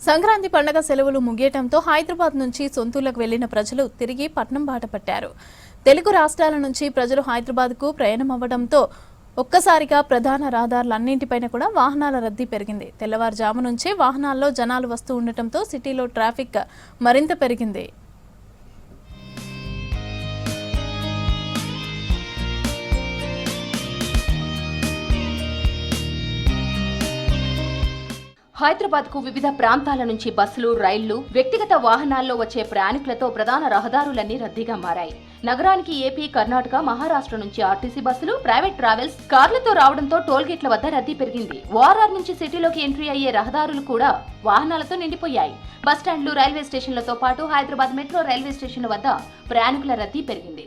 సంక్రాంతి పండుగ సెలవులు ముగియటంతో హైదరాబాద్ నుంచి సొంతూళ్లకు వెళ్లిన ప్రజలు తిరిగి పట్నం బాట పట్టారు. తెలుగు రాష్ట్రాల నుంచి ప్రజలు హైదరాబాద్కు ప్రయాణమవ్వడంతో ఒక్కసారిగా ప్రధాన రహదారులన్నింటిపైన కూడా వాహనాల రద్దీ పెరిగింది. తెల్లవారుజాము నుంచే వాహనాల్లో జనాలు వస్తూ ఉండటంతో సిటీలో ట్రాఫిక్ మరింత పెరిగింది. హైదరాబాద్ కు వివిధ ప్రాంతాల నుంచి బస్సులు, రైళ్లు, వ్యక్తిగత వాహనాల్లో వచ్చే ప్రయాణికులతో ప్రధాన రహదారులన్నీ రద్దీగా మారాయి. నగరానికి ఏపీ, కర్ణాటక, మహారాష్ట్ర నుంచి ఆర్టీసీ బస్సులు, ప్రైవేట్ ట్రావెల్స్, కార్లతో రావడంతో టోల్గేట్ల వద్ద రద్దీ పెరిగింది. ఓఆర్ఆర్ నుంచి సిటీలోకి ఎంట్రీ అయ్యే రహదారులు కూడా వాహనాలతో నిండిపోయాయి. బస్టాండ్లు, రైల్వే స్టేషన్లతో పాటు హైదరాబాద్ మెట్రో రైల్వే స్టేషన్ల వద్ద ప్రయాణికుల రద్దీ పెరిగింది.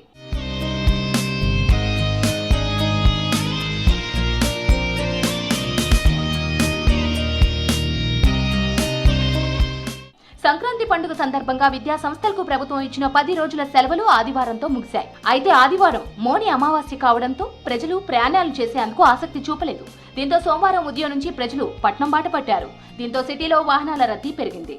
సంక్రాంతి పండుగ సందర్భంగా విద్యా సంస్థలకు ప్రభుత్వం ఇచ్చిన 10 రోజుల సెలవులు ఆదివారంతో ముగిశాయి. అయితే ఆదివారం మోని అమావాస్య కావడంతో ప్రజలు ప్రయాణాలు చేసేందుకు ఆసక్తి చూపలేదు. దీంతో సోమవారం ఉదయం నుంచి ప్రజలు పట్నం బాట పట్టారు. దీంతో సిటీలో వాహనాల రద్దీ పెరిగింది.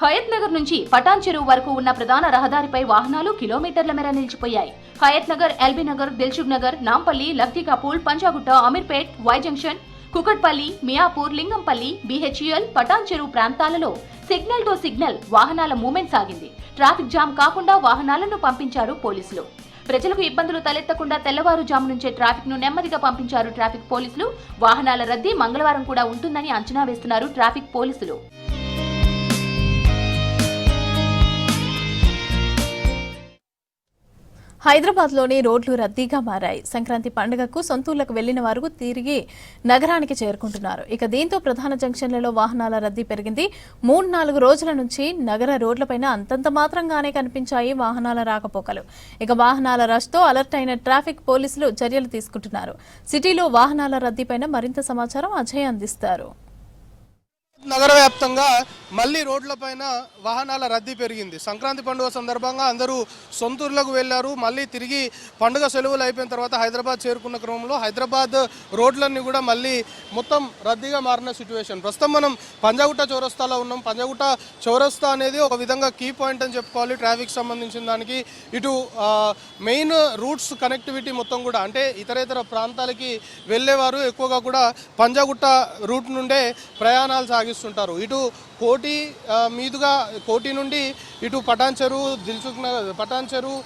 హయత్ నగర్ నుంచి పటాన్ చెరువు వరకు ఉన్న ప్రధాన రహదారిపై వాహనాలు కిలోమీటర్ల మేర నిలిచిపోయాయి. Hayathnagar, LB Nagar, Dilsukhnagar, Nampally, Lakdikapul, Panjagutta, Ameerpet, Y junction, Kukatpally, Miyapur, Lingampally, BHEL, Patancheru ప్రాంతాలలో సిగ్నల్ టు సిగ్నల్ వాహనాల మూవ్మెంట్ సాగింది. ట్రాఫిక్ జామ్ కాకుండా వాహనాలను పంపించారు పోలీసులు. ప్రజలకు ఇబ్బందులు తలెత్తకుండా తెల్లవారుజాము నుంచే ట్రాఫిక్ ను నెమ్మదిగా పంపించారు ట్రాఫిక్ పోలీసులు. వాహనాల రద్దీ మంగళవారం కూడా ఉంటుందని అంచనా వేస్తున్నారు ట్రాఫిక్ పోలీసులు. హైదరాబాద్లోని రోడ్లు రద్దీగా మారాయి. సంక్రాంతి పండుగకు సొంతూళ్లకు వెళ్లిన వారు తిరిగి నగరానికి చేరుకుంటున్నారు. ఇక దీంతో ప్రధాన జంక్షన్లలో వాహనాల రద్దీ పెరిగింది. 3-4 రోజుల నుంచి నగర రోడ్లపైన అంతంత మాత్రంగానే కనిపించాయి వాహనాల రాకపోకలు. ఇక వాహనాల రష్తో అలర్ట్ అయిన ట్రాఫిక్ పోలీసులు చర్యలు తీసుకుంటున్నారు. సిటీలో వాహనాల రద్దీపైన మరింత సమాచారం అజయ్ అందిస్తారు. నగర వ్యాప్తంగా మళ్లీ రోడ్లపైన వాహనాల రద్దీ పెరిగింది. సంక్రాంతి పండుగ సందర్భంగా అందరూ సొంతూర్లకు వెళ్లారు. మళ్ళీ తిరిగి పండుగ సెలవులు అయిపోయిన తర్వాత హైదరాబాద్ చేరుకున్న క్రమంలో హైదరాబాద్ రోడ్లన్నీ కూడా మళ్ళీ మొత్తం రద్దీగా మారిన సిచ్యువేషన్. ప్రస్తుతం మనం పంజాగుట్ట చౌరస్తాలో ఉన్నాం. పంజాగుట్ట చౌరస్తా అనేది ఒక విధంగా కీ పాయింట్ అని చెప్పుకోవాలి ట్రాఫిక్ సంబంధించిన దానికి. ఇటు మెయిన్ రూట్స్ కనెక్టివిటీ మొత్తం కూడా అంటే ఇతర ప్రాంతాలకి వెళ్ళేవారు ఎక్కువగా కూడా పంజాగుట్ట రూట్ నుండే ప్రయాణాలు సాగిస్తుంటారు. ఇటు కోటి మీదుగా కోటి నుండి ఇటు పటాన్ చెరువు, దిల్సుఖ్ నగర్, పటాన్ చెరువు,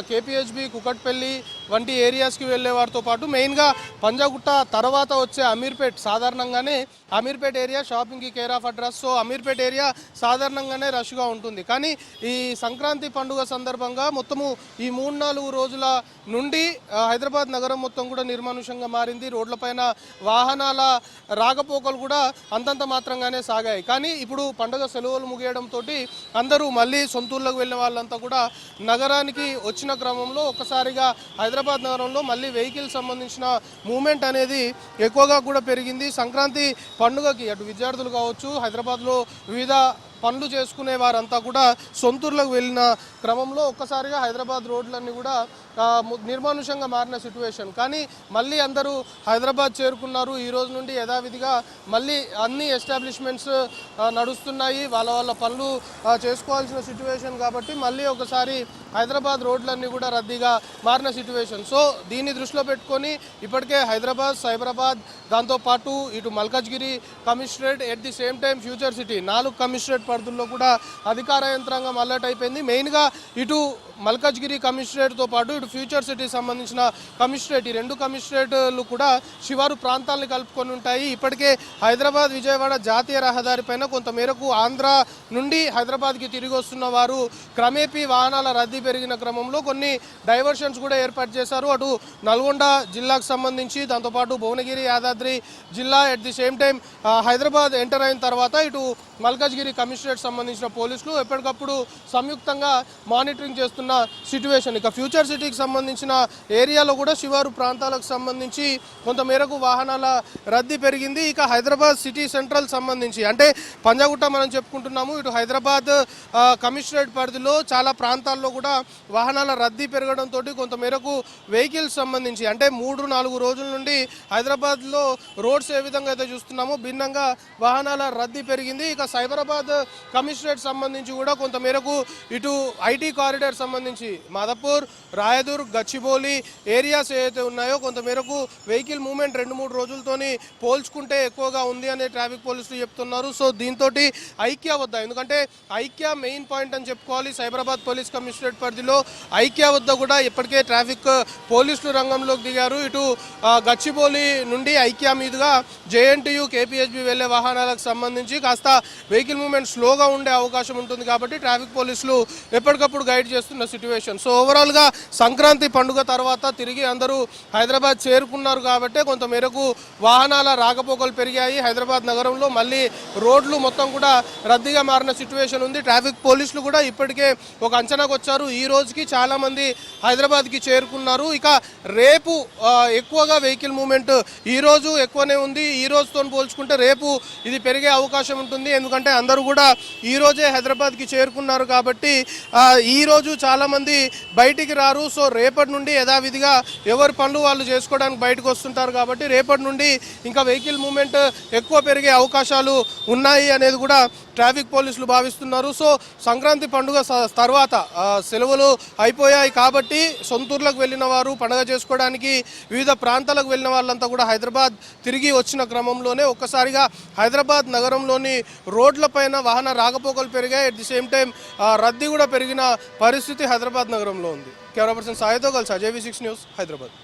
కేపీహెచ్బి, కుకట్పల్లి వంటి ఏరియాస్కి వెళ్ళే వారితో పాటు మెయిన్గా పంజాగుట్ట తర్వాత వచ్చే అమీర్పేట్, సాధారణంగానే అమీర్పేట్ ఏరియా షాపింగ్కి care of address. So Ameerpet area సాధారణంగానే రష్గా ఉంటుంది. కానీ ఈ సంక్రాంతి పండుగ సందర్భంగా మొత్తము ఈ 3-4 రోజుల నుండి హైదరాబాద్ నగరం మొత్తం కూడా నిర్మానుషంగా మారింది. రోడ్లపైన వాహనాల రాకపోకలు కూడా అంతంత మాత్రంగానే సాగాయి. కానీ ఇప్పుడు పండుగ సెలవులు ముగియడంతో అందరూ మళ్ళీ సొంతూళ్ళకు వెళ్ళిన వాళ్ళంతా కూడా నగరానికి వచ్చిన క్రమంలో ఒక్కసారిగా హైదరాబాద్ నగరంలో మళ్ళీ వెహికల్ సంబంధించిన మూవ్మెంట్ అనేది ఎక్కువగా కూడా పెరిగింది. సంక్రాంతి పండుగకి అటు విద్యార్థులు కావచ్చు, హైదరాబాద్లో వివిధ పనులు చేసుకునే వారంతా కూడా సొంతూర్లకు వెళ్ళిన క్రమంలో ఒక్కసారిగా హైదరాబాద్ రోడ్లన్నీ కూడా నిర్మానుషంగా మారిన సిచ్యువేషన్. కానీ మళ్ళీ అందరూ హైదరాబాద్ చేరుకున్నారు. ఈ రోజు నుండి యథావిధిగా మళ్ళీ అన్ని ఎస్టాబ్లిష్మెంట్స్ నడుస్తున్నాయి. వాళ్ళ పనులు చేసుకోవాల్సిన సిచ్యువేషన్ కాబట్టి మళ్ళీ ఒకసారి హైదరాబాద్ రోడ్లన్నీ కూడా రద్దీగా మారిన సిచ్యువేషన్. సో దీన్ని దృష్టిలో పెట్టుకొని ఇప్పటికే హైదరాబాద్, సైబరాబాద్, దాంతోపాటు ఇటు Malkajgiri commissionerate, at the same time future city 4 commissionerate పరిధుల్లో కూడా అధికార యంత్రాంగం అలర్ట్ అయిపోయింది. మెయిన్గా ఇటు మల్కాజ్గిరి కమిషనరేట్తో పాటు ఇటు ఫ్యూచర్ సిటీ సంబంధించిన కమిషనరేట్, ఈ 2 కమిషనరేట్లు కూడా శివారు ప్రాంతాలను కలుపుకొని ఉంటాయి. ఇప్పటికే హైదరాబాద్ విజయవాడ జాతీయ రహదారిపైన కొంతమేరకు ఆంధ్ర నుండి హైదరాబాద్కి తిరిగి వస్తున్న వారు క్రమేపీ వాహనాల రద్దీ పెరిగిన క్రమంలో కొన్ని డైవర్షన్స్ కూడా ఏర్పాటు చేశారు. అటు నల్గొండ జిల్లాకు సంబంధించి, దాంతోపాటు భువనగిరి, యాదాద్రి జిల్లా, at the same time Hyderabad enter అయిన తర్వాత ఇటు మల్కాజ్గిరి కమిషనరేట్ సంబంధించిన పోలీసులు ఎప్పటికప్పుడు సంయుక్తంగా మానిటరింగ్ చేస్తున్నారు. చేస్తున్న సిట్యువేషన్. ఇక ఫ్యూచర్ సిటీకి సంబంధించిన ఏరియాలో కూడా శివారు ప్రాంతాలకు సంబంధించి కొంతమేరకు వాహనాల రద్దీ పెరిగింది. ఇక హైదరాబాద్ సిటీ సెంట్రల్ సంబంధించి అంటే పంజాగుట్ట మనం చెప్పుకుంటున్నాము, ఇటు హైదరాబాద్ కమిషనరేట్ పరిధిలో చాలా ప్రాంతాల్లో కూడా వాహనాల రద్దీ పెరగడంతో కొంతమేరకు వెహికల్స్ సంబంధించి అంటే 3-4 రోజుల నుండి హైదరాబాద్లో రోడ్స్ ఏ విధంగా అయితే చూస్తున్నామో భిన్నంగా వాహనాల రద్దీ పెరిగింది. ఇక సైబరాబాద్ కమిషనరేట్ సంబంధించి కూడా కొంతమేరకు ఇటు ఐటీ కారిడార్ సంబంధించి మాదాపూర్, రాయదుర్గ్, గచ్చిబౌలి ఏరియాస్ ఏవైతే ఉన్నాయో కొంతమేరకు వెహికల్ మూవ్మెంట్ 2-3 రోజులతోని పోల్చుకుంటే ఎక్కువగా ఉంది అనే ట్రాఫిక్ పోలీసులు చెప్తున్నారు. సో దీంతో ఐక్య వద్ద, ఎందుకంటే ఐక్య మెయిన్ పాయింట్ అని చెప్పుకోవాలి, సైబరాబాద్ పోలీస్ కమిషనరేట్ పరిధిలో ఐక్య వద్ద కూడా ఇప్పటికే ట్రాఫిక్ పోలీసులు రంగంలోకి దిగారు. ఇటు గచ్చిబౌలి నుండి ఐక్య మీదుగా జేఎన్టీయూ, కేపీహెచ్బి వెళ్లే వాహనాలకు సంబంధించి కాస్త వెహికల్ మూవ్మెంట్ స్లోగా ఉండే అవకాశం ఉంటుంది కాబట్టి ట్రాఫిక్ పోలీసులు ఎప్పటికప్పుడు గైడ్ చేస్తున్న సిట్యువేషన్. సో ఓవరాల్గా సంక్రాంతి పండుగ తర్వాత తిరిగి అందరూ హైదరాబాద్ చేరుకున్నారు కాబట్టి కొంతమేరకు వాహనాల రాకపోకలు పెరిగాయి. హైదరాబాద్ నగరంలో మళ్ళీ రోడ్లు మొత్తం కూడా రద్దీగా మారిన సిట్యువేషన్ ఉంది. ట్రాఫిక్ పోలీసులు కూడా ఇప్పటికే ఒక అంచనాకు వచ్చారు. ఈ రోజుకి చాలామంది హైదరాబాద్కి చేరుకున్నారు. ఇక రేపు ఎక్కువగా వెహికల్ మూవ్మెంట్ ఈ రోజు ఎక్కువనే ఉంది. ఈ రోజుతో పోల్చుకుంటే రేపు ఇది పెరిగే అవకాశం ఉంటుంది. ఎందుకంటే అందరూ కూడా ఈ రోజే హైదరాబాద్కి చేరుకున్నారు కాబట్టి ఈ రోజు చాలామంది బయటికి రారు. సో రేపటి నుండి యథావిధిగా ఎవరి పనులు వాళ్ళు చేసుకోవడానికి బయటకు వస్తుంటారు కాబట్టి రేపటి నుండి ఇంకా వెహికల్ మూవ్మెంట్ ఎక్కువ పెరిగే అవకాశాలు ఉన్నాయి అనేది కూడా ట్రాఫిక్ పోలీసులు భావిస్తున్నారు. సో సంక్రాంతి పండుగ తర్వాత సెలవులు అయిపోయాయి కాబట్టి సొంతూర్లకు వెళ్ళిన వారు, పండుగ చేసుకోవడానికి వివిధ ప్రాంతాలకు వెళ్ళిన వాళ్ళంతా కూడా హైదరాబాద్ తిరిగి వచ్చిన క్రమంలోనే ఒక్కసారిగా హైదరాబాద్ నగరంలోని రోడ్లపైన వాహన రాకపోకలు పెరిగాయి. అట్ ది సేమ్ టైం రద్దీ కూడా పెరిగిన పరిస్థితి హైదరాబాద్ నగరంలో ఉంది. కెమెరా పర్సన్ సాయితో కలిసి అజయ్ V6 న్యూస్, హైదరాబాద్.